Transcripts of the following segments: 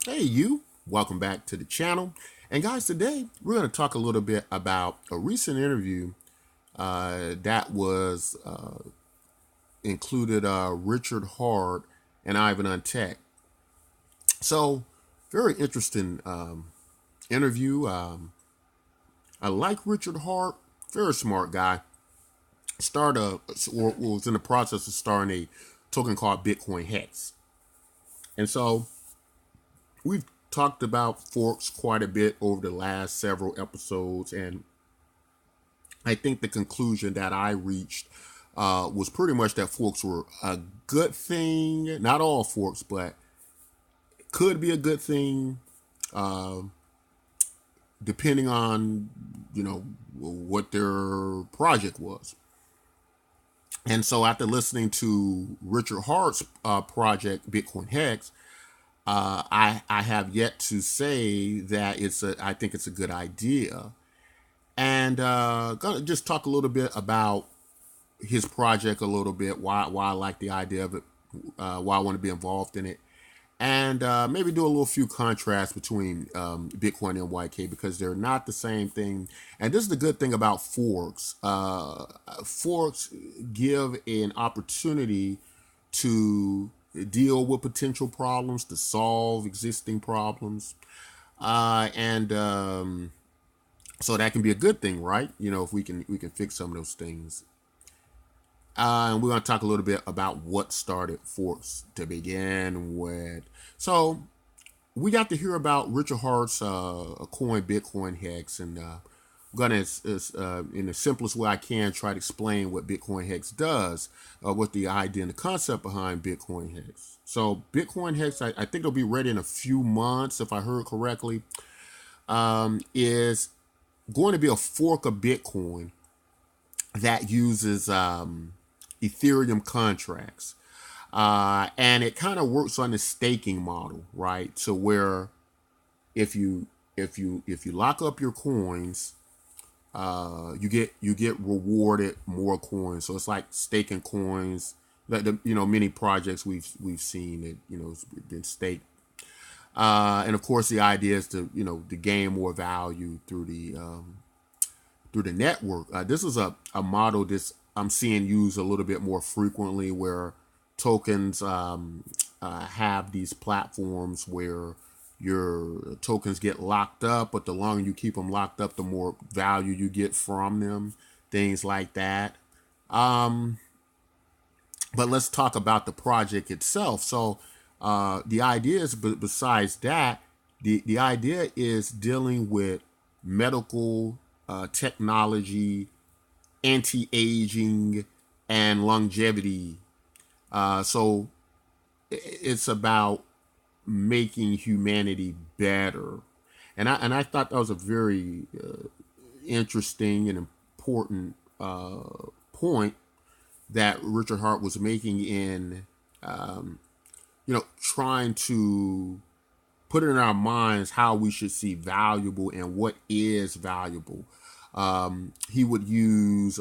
Hey, you. Welcome back to the channel. And guys, today we're going to talk a little bit about a recent interview that was included Richard Hart and Ivan Untech. So, very interesting interview. I like Richard Hart, very smart guy. Or was in the process of starting a token called Bitcoin Hex. And so we've talked about forks quite a bit over the last several episodes, and I think the conclusion that I reached was pretty much that forks were a good thing. Not all forks, but could be a good thing, uh, depending on what their project was. And so, after listening to Richard Hart's project, Bitcoin Hex, I have yet to say that I think it's a good idea, and gonna just talk a little bit about his project a little bit, why I like the idea of it, why I want to be involved in it, and maybe do a little few contrasts between Bitcoin and YK because they're not the same thing. And this is the good thing about forks. Forks give an opportunity to deal with potential problems, to solve existing problems, and so that can be a good thing, right? If we can fix some of those things. And we're going to talk a little bit about what started Forks to begin with. So we got to hear about Richard Hart's coin, Bitcoin Hex, and I'm going to, in the simplest way I can, try to explain what Bitcoin Hex does, what the idea and the concept behind Bitcoin Hex. So Bitcoin Hex, I think it'll be ready in a few months, if I heard correctly, is going to be a fork of Bitcoin that uses Ethereum contracts. And it kind of works on the staking model, right? So where if you lock up your coins, you get rewarded more coins. So it's like staking coins. Like the many projects we've seen that it's been staked. And of course, the idea is to gain more value through the network. This is a model this I'm seeing used a little bit more frequently, where tokens have these platforms where your tokens get locked up, but the longer you keep them locked up, the more value you get from them, things like that. Um, but let's talk about the project itself. So the idea is, besides that, the idea is dealing with medical technology, anti-aging, and longevity. So it's about making humanity better, and I thought that was a very interesting and important point that Richard Hart was making in trying to put it in our minds how we should see valuable and what is valuable. He would use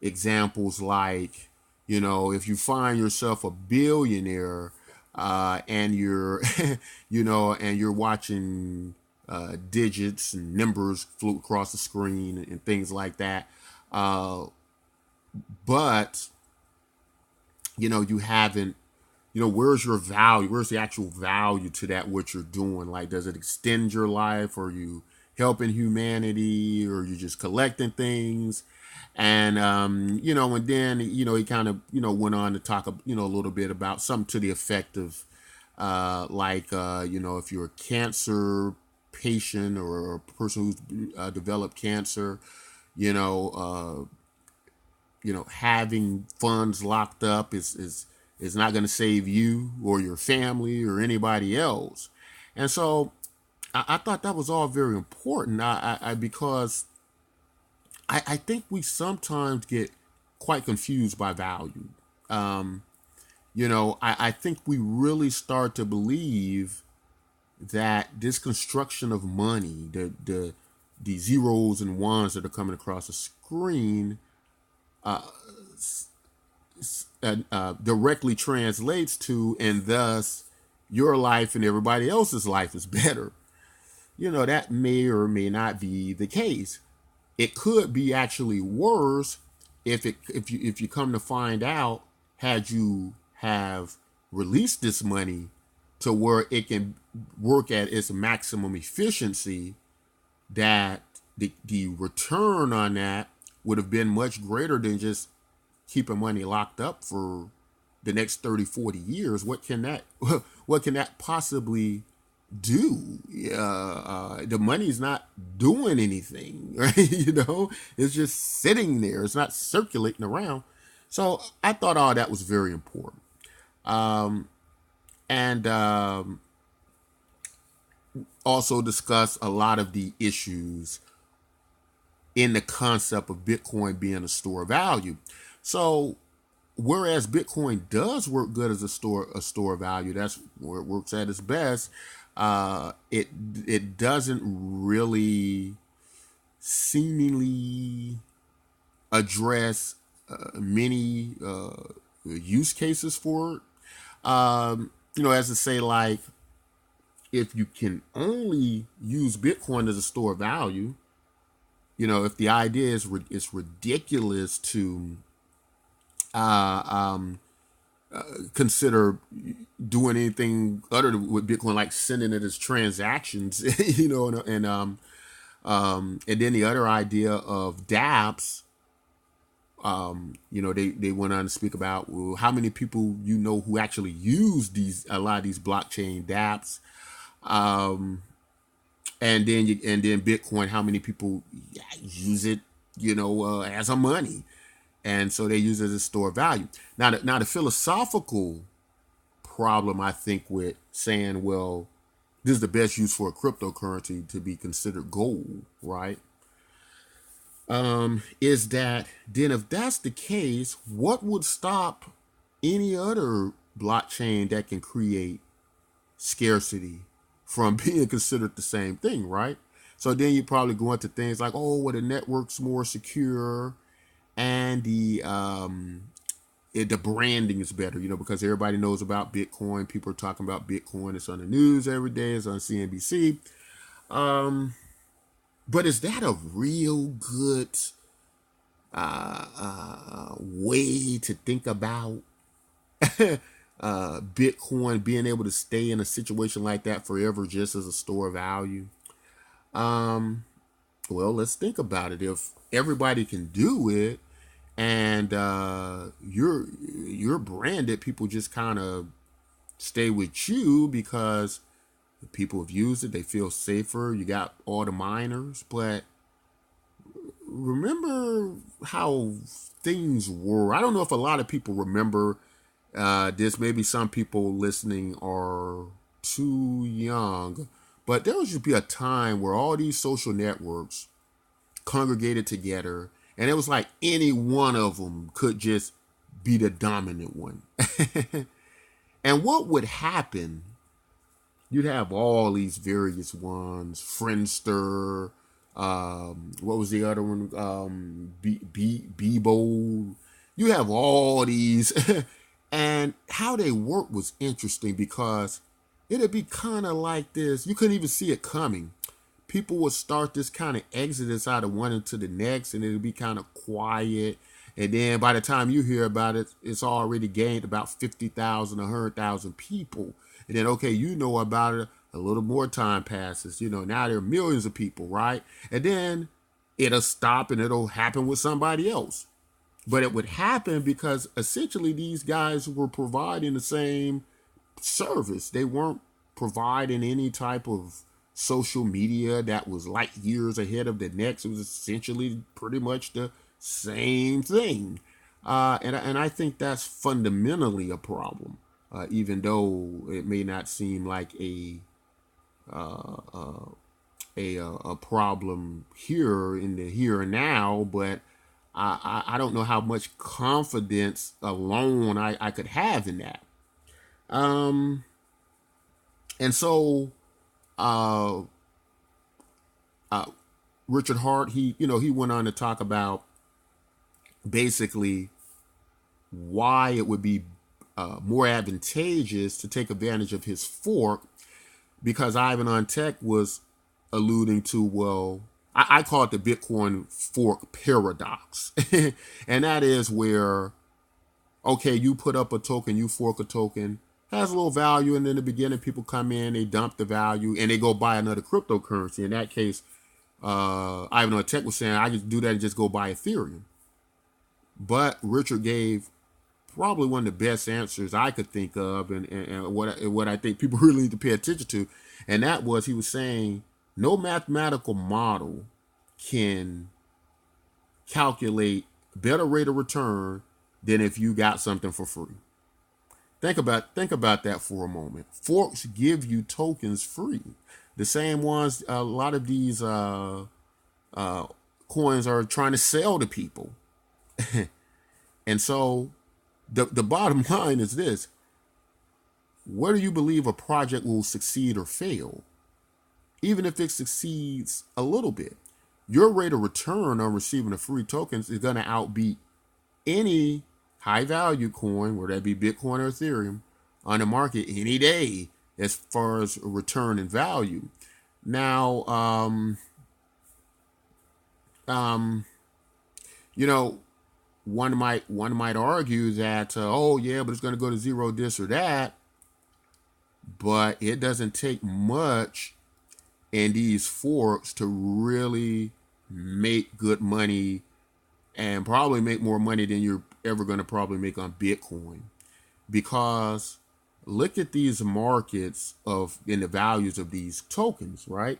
examples like, if you find yourself a billionaire and you're, and you're watching digits and numbers float across the screen and things like that, uh, but you haven't, where's your value, where's the actual value to that, what you're doing? Like, does it extend your life? Or are you helping humanity, or are you just collecting things? And and then he kind of went on to talk a little bit about something to the effect of like if you're a cancer patient or a person who's developed cancer, you know having funds locked up is not going to save you or your family or anybody else. And so I thought that was all very important. Because I think we sometimes get quite confused by value. Um, I think we really start to believe that this construction of money, the zeros and ones that are coming across the screen, uh, directly translates to, and thus your life and everybody else's life is better. That may or may not be the case. It could be actually worse if you come to find out, had you have released this money to where it can work at its maximum efficiency, that the return on that would have been much greater than just keeping money locked up for the next 30, 40 years. What can that possibly do? The money's not doing anything, right? It's just sitting there. It's not circulating around. So I thought all that was very important. And also discuss a lot of the issues in the concept of Bitcoin being a store of value. So whereas Bitcoin does work good as a store of value, that's where it works at its best. It doesn't really seemingly address many use cases for it. As to say, like, if you can only use Bitcoin as a store of value, if the idea is it's ridiculous to consider doing anything other with Bitcoin, like sending it as transactions, and then the other idea of dApps, they went on to speak about, well, how many people who actually use a lot of these blockchain dApps, and then Bitcoin, how many people use it, as a money. And so they use it as a store of value. Now the philosophical problem, I think, with saying, well, this is the best use for a cryptocurrency to be considered gold, right? Is that then, if that's the case, what would stop any other blockchain that can create scarcity from being considered the same thing, right? So then you probably go into things like, oh, well, the network's more secure, and the branding is better, because everybody knows about Bitcoin. People are talking about Bitcoin. It's on the news every day. It's on CNBC. But is that a real good way to think about Bitcoin being able to stay in a situation like that forever, just as a store of value? Well, let's think about it. If everybody can do it, and you're branded, people just kind of stay with you because people have used it. They feel safer. You got all the miners, but remember how things were. I don't know if a lot of people remember this. Maybe some people listening are too young, but there used to be a time where all these social networks congregated together, and it was like any one of them could just be the dominant one. And what would happen? You'd have all these various ones, Friendster, what was the other one? Bebo. You have all these, and how they work was interesting because it'd be kind of like this. You couldn't even see it coming. People would start this kind of exodus out of one into the next, and it'd be kind of quiet. And then by the time you hear about it, it's already gained about 50,000, 100,000 people. And then, okay, about it, a little more time passes. Now there are millions of people, right? And then it'll stop and it'll happen with somebody else. But it would happen because essentially these guys were providing the same service. They weren't providing any type of social media that was like years ahead of the next. It was essentially pretty much the same thing. And I think that's fundamentally a problem. Even though it may not seem like a problem here in the here and now, but I don't know how much confidence alone I could have in that. And so Richard Hart, he went on to talk about basically why it would be more advantageous to take advantage of his fork, because Ivan on Tech was alluding to, well, I call it the Bitcoin fork paradox. And that is where, okay, you put up a token, you fork a token, has a little value, and in the beginning people come in, they dump the value, and they go buy another cryptocurrency. In that case, Ivan on Tech was saying, I just do that and just go buy Ethereum. But Richard gave probably one of the best answers I could think of, and what I think people really need to pay attention to. And that was, he was saying, no mathematical model can calculate better rate of return than if you got something for free. Think about that for a moment. Forks give you tokens free. The same ones a lot of these coins are trying to sell to people. And so the bottom line is this: whether you believe a project will succeed or fail, even if it succeeds a little bit, your rate of return on receiving the free tokens is going to outbeat any high value coin, whether that be Bitcoin or Ethereum, on the market any day as far as return and value. Now, you know, one might argue that, oh yeah, but it's going to go to zero this or that. But it doesn't take much in these forks to really make good money, and probably make more money than you're ever going to probably make on Bitcoin. Because look at these markets in the values of these tokens, right?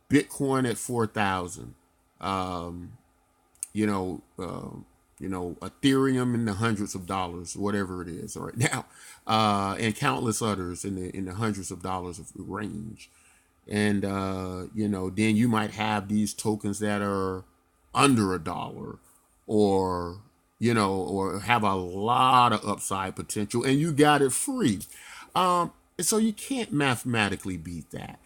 Bitcoin at 4,000, Ethereum in the hundreds of dollars, whatever it is right now, and countless others in the hundreds of dollars of range. And then you might have these tokens that are under $1, or have a lot of upside potential, and you got it free. And so you can't mathematically beat that.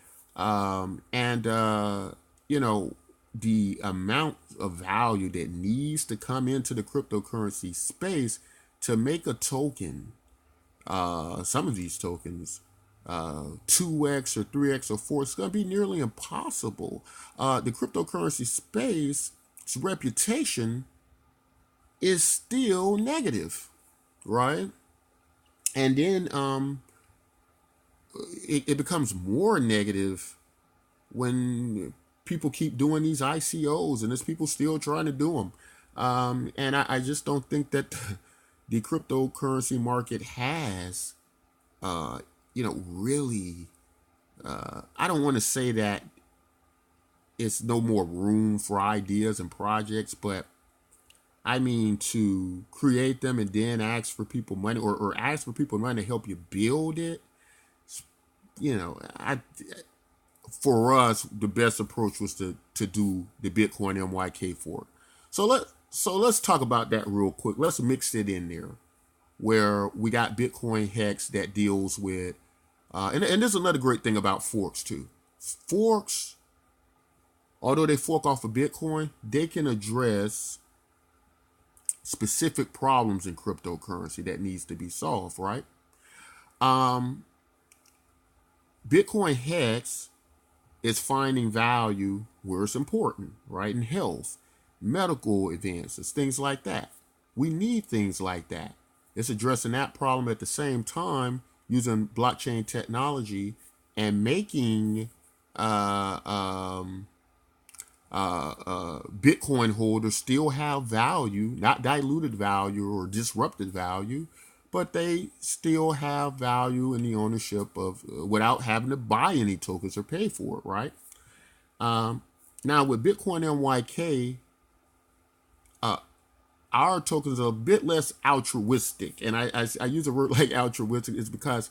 The amount of value that needs to come into the cryptocurrency space to make a token, some of these tokens, 2x or 3x or 4, it's going to be nearly impossible. The cryptocurrency space's reputation is still negative, right? And then it becomes more negative when people keep doing these ICOs, and there's people still trying to do them. And I just don't think that the cryptocurrency market has, really, I don't want to say that it's no more room for ideas and projects, but I mean, to create them and then ask for people money, or ask for people money to help you build it. For us, the best approach was to do the Bitcoin MYK fork. So let's talk about that real quick. Let's mix it in there, where we got Bitcoin Hex that deals with, and this is another great thing about forks too. Forks, although they fork off of Bitcoin, they can address specific problems in cryptocurrency that needs to be solved, right? Bitcoin Hex is finding value where it's important, right? In health, medical advances, things like that. We need things like that. It's addressing that problem at the same time using blockchain technology and making Bitcoin holders still have value, not diluted value or disrupted value, but they still have value in the ownership of, without having to buy any tokens or pay for it, right? Now with Bitcoin MYK, our tokens are a bit less altruistic, and I use a word like altruistic is because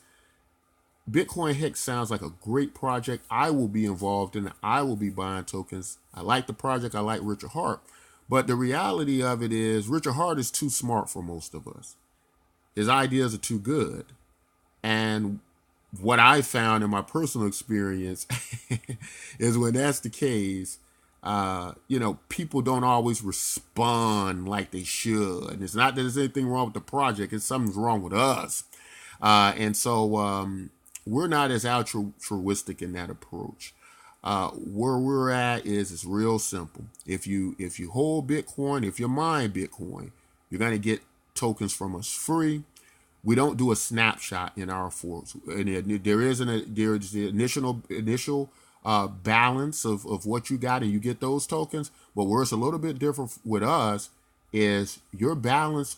Bitcoin Hex sounds like a great project. I will be involved in it. I will be buying tokens. I like the project. I like Richard Hart. But the reality of it is Richard Hart is too smart for most of us. His ideas are too good. And what I found in my personal experience is when that's the case, People don't always respond like they should. And it's not that there's anything wrong with the project, it's something's wrong with us. And so we're not as altruistic in that approach. Where we're at is it's real simple. If you hold Bitcoin, if you mine Bitcoin, you're gonna get tokens from us free. We don't do a snapshot in our forks. And there's the initial balance of what you got, and you get those tokens. But where it's a little bit different with us is your balance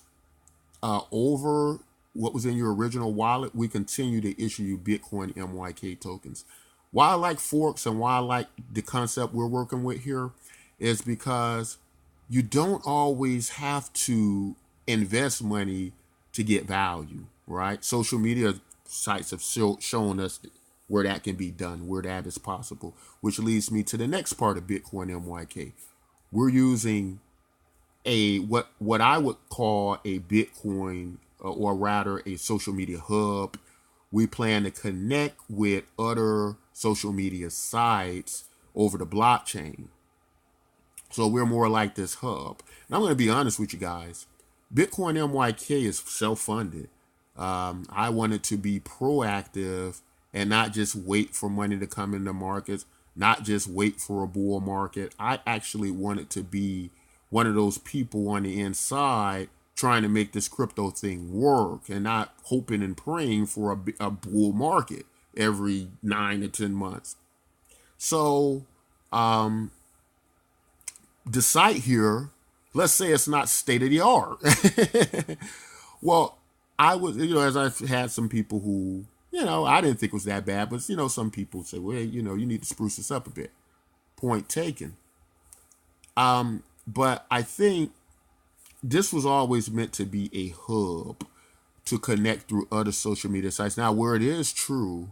over what was in your original wallet. We continue to issue you Bitcoin MYK tokens. Why I like forks and why I like the concept we're working with here is because you don't always have to invest money to get value, right? Social media sites have shown us where that can be done, where that is possible, which leads me to the next part of Bitcoin MYK. We're using what I would call a Bitcoin or rather a social media hub. We plan to connect with other social media sites over the blockchain. So we're more like this hub. And I'm going to be honest with you guys. Bitcoin MYK is self-funded. I wanted to be proactive and not just wait for money to come in the markets, not just wait for a bull market. I actually wanted to be one of those people on the inside trying to make this crypto thing work and not hoping and praying for a bull market every 9 to 10 months. So the site here, let's say it's not state of the art. Well, I was, as I've had some people who, I didn't think it was that bad, but, some people say, well, you need to spruce this up a bit. Point taken. But I think this was always meant to be a hub to connect through other social media sites. Now, where it is true,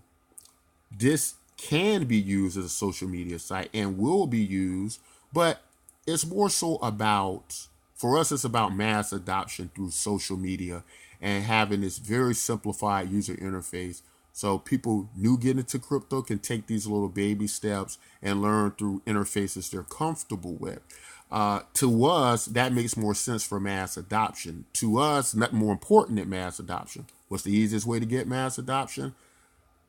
this can be used as a social media site and will be used, but it's more so about, for us, it's about mass adoption through social media and having this very simplified user interface. So people new getting into crypto can take these little baby steps and learn through interfaces they're comfortable with. To us, that makes more sense for mass adoption. To us, nothing more important than mass adoption. What's the easiest way to get mass adoption?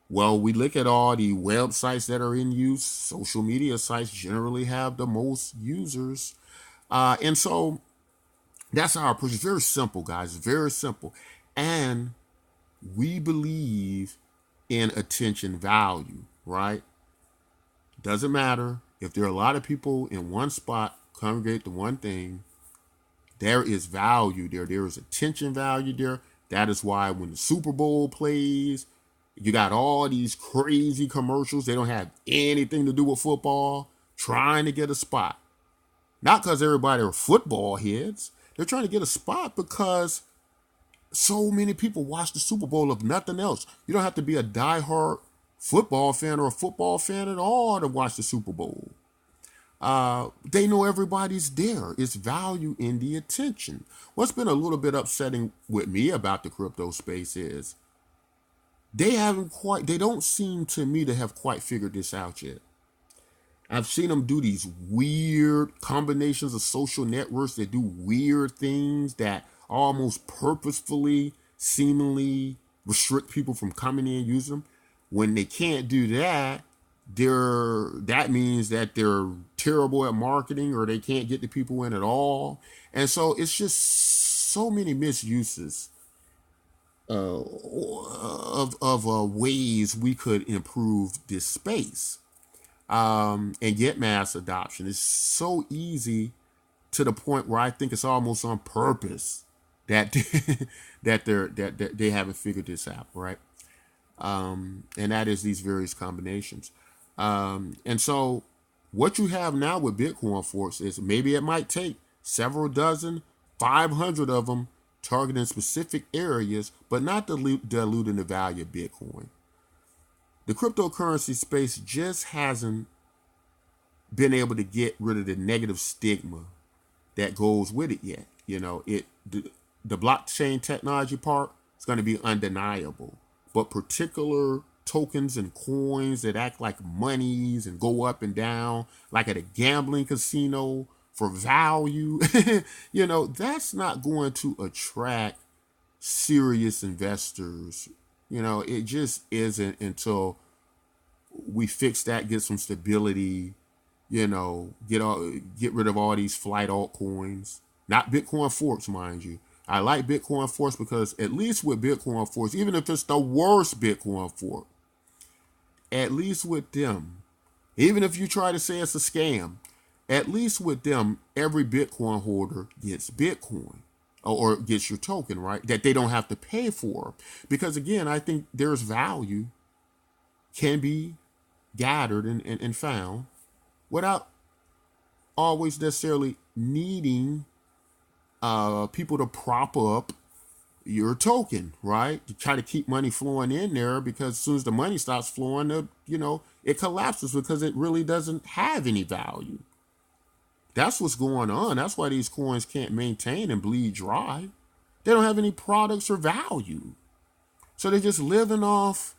Well, we look at all the websites that are in use. Social media sites generally have the most users. And so that's our approach. It's very simple, guys. Very simple. And we believe in attention value, right? Doesn't matter if there are a lot of people in one spot congregate to one thing. There is value there. There is attention value there. That is why when the Super Bowl plays, you got all these crazy commercials. They don't have anything to do with football, trying to get a spot. Not because everybody are football heads. They're trying to get a spot because so many people watch the Super Bowl if nothing else. You don't have to be a diehard football fan or a football fan at all to watch the Super Bowl. They know everybody's there. It's value in the attention. What's been a little bit upsetting with me about the crypto space is they don't seem to me to have quite figured this out yet. I've seen them do these weird combinations of social networks that do weird things that almost purposefully, seemingly restrict people from coming in and using them. When they can't do that, that means that they're terrible at marketing or they can't get the people in at all. And so it's just so many misuses of ways we could improve this space and get mass adoption. It's so easy to the point where I think it's almost on purpose that that they haven't figured this out, right? And that is these various combinations. And so what you have now with Bitcoin forks is maybe it might take several dozen, 500 of them targeting specific areas, but not diluting the value of Bitcoin. The cryptocurrency space just hasn't been able to get rid of the negative stigma that goes with it yet. The blockchain technology part is going to be undeniable, but particular tokens and coins that act like monies and go up and down like at a gambling casino for value, that's not going to attract serious investors. It just isn't until we fix that, get some stability, get rid of all these flight altcoins, not Bitcoin forks, mind you. I like Bitcoin forks because at least with Bitcoin forks, even if it's the worst Bitcoin fork, at least with them, even if you try to say it's a scam, at least with them, every Bitcoin holder gets Bitcoin or gets your token, right? That they don't have to pay for. Because again, I think there's value can be gathered and found without always necessarily needing people to prop up your token, right? To try to keep money flowing in there, because as soon as the money stops flowing, it collapses because it really doesn't have any value. That's what's going on. That's why these coins can't maintain and bleed dry. They don't have any products or value. So they're just living off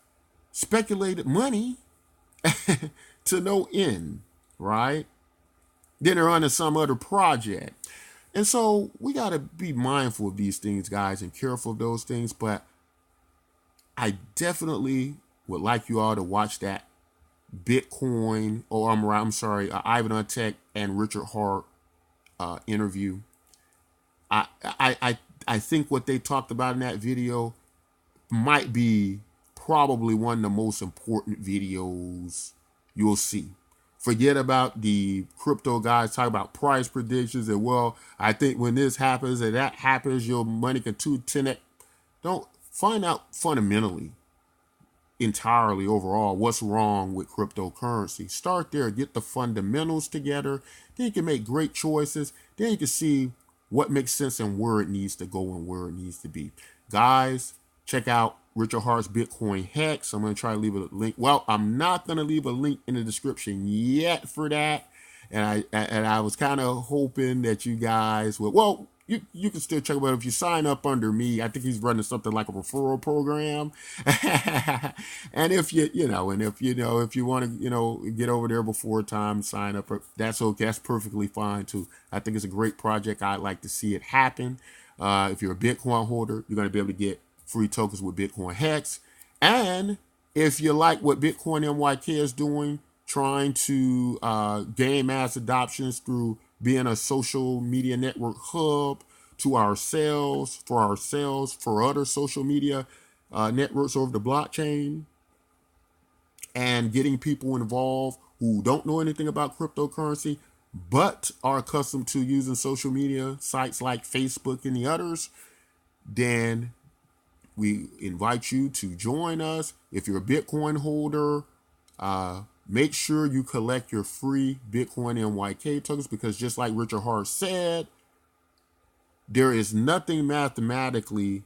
speculated money to no end, right? Then they're under some other project. And so we got to be mindful of these things, guys, and careful of those things. But I definitely would like you all to watch that Bitcoin, Ivan Untech and Richard Hart interview. I think what they talked about in that video might be probably one of the most important videos you'll see. Forget about the crypto guys talk about price predictions and, well, I think when this happens and that happens, your money can 10x. Don't find out fundamentally, entirely overall, what's wrong with cryptocurrency. Start there, get the fundamentals together. Then you can make great choices. Then you can see what makes sense and where it needs to go and where it needs to be. Guys, check out Richard Hart's Bitcoin Hex. I'm going to try to leave a link. Well, I'm not going to leave a link in the description yet for that. And I was kind of hoping that you guys would, well, you can still check it out if you sign up under me. I think he's running something like a referral program. And if you want to, get over there before time, sign up, that's okay. That's perfectly fine too. I think it's a great project. I'd like to see it happen. If you're a Bitcoin holder, you're going to be able to get free tokens with Bitcoin Hex. And if you like what Bitcoin NYK is doing, trying to gain mass adoptions through being a social media network hub to ourselves, for other social media networks over the blockchain, and getting people involved who don't know anything about cryptocurrency, but are accustomed to using social media sites like Facebook and the others, then we invite you to join us. If you're a Bitcoin holder, make sure you collect your free Bitcoin NYK tokens, because just like Richard Hart said, there is nothing mathematically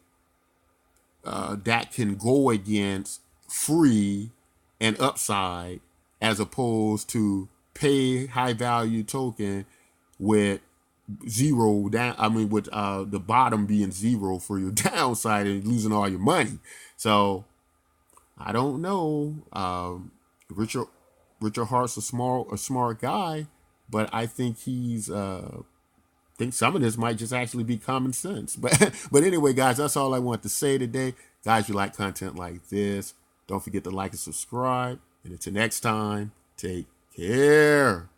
that can go against free and upside as opposed to pay high value token with zero down. With the bottom being zero for your downside and losing all your money. So I don't know. Richard Hart's a smart guy, but I think think some of this might just actually be common sense. But anyway, guys, that's all I want to say today. Guys, you like content like this, don't forget to like and subscribe. And until next time, take care.